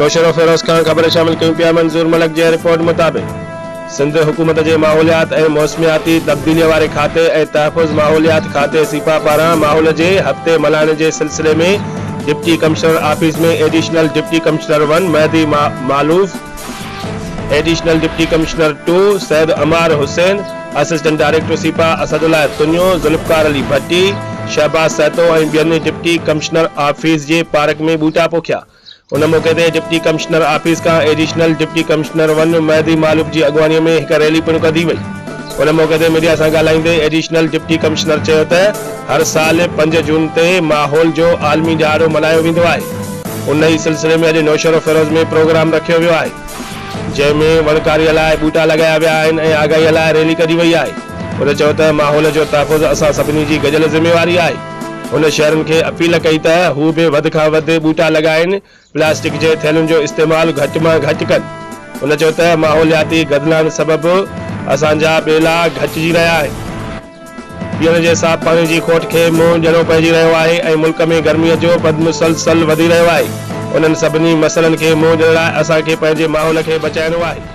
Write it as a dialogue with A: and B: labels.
A: नौशर फिरोज खान ख़बर शामिल कयूं पिया। मंज़ूर मलिक जे रिपोर्ट मुताबिक़ सिंध हुकूमत जे माहौलियात ऐं मौसमियाती तब्दीलीअ वारे खाते ऐं तहफ़ुज़ माहौलियात खाते सीपा पारां माहौल जे हफ़्ते मल्हाइण जे सिलसिले में डिप्टी कमिश्नर ऑफिस में additional deputy commissioner 1 Mehdi Maloof, additional deputy commissioner 2 Syed Ammar Hussain, assistant director SEPA Asadullah Tunio, Zulfiqar Ali Bhatti, Shahbaz Sahito ऐं ॿियनि डिप्टी कमिश्नर ऑफिस जे पार्क में बूटा पोखिया। उन मौके ते डिप्टी कमिश्नर ऑफिस का additional deputy commissioner 1 Mehdi Maloof की अगवानी में एक रैली पिणु कढी वई। उन मौके ते मीडिया से ॻाल्हाईंदे एडिशनल डिप्टी कमिश्नर चयो त हर साल 5 जून ते माहौल जो आलमी ॾियारो मल्हायो वेंदो आहे। उन ही सिलसिले में अॼु नौशर फिरोज में प्रोग्राम रखियो वियो आहे, जंहिंमें वणकारीअ लाइ बूटा लगाया विया आहिनि ऐं आगाहीअ लाइ रैली कढी वई आहे। उन चयो त माहौल जो तहफ़ुज़ असां सभिनी जी गजल ज़िम्मेवारी आहे। उन शहरनि खे अपील कई त हू भी वध खां वध बूटा लगाइनि, प्लास्टिक जे थैलुनि जो इस्तेमाल घटि मां घटि कनि। उन चयो त माहौलियाती गदलान सबबि असांजा ॿेला घटिजी रहिया आहिनि, पीअण जे साफ़ पाणी जी खोट खे मुंहुं ॾियणो पइजी रहियो आहे ऐं मुल्क में गर्मीअ जो बदमुसलसल वधी रहियो आहे। उन्हनि सभिनी मसइलनि खे मुंहुं ॾियण लाइ असांखे पंहिंजे माहौल खे बचाइणो आहे।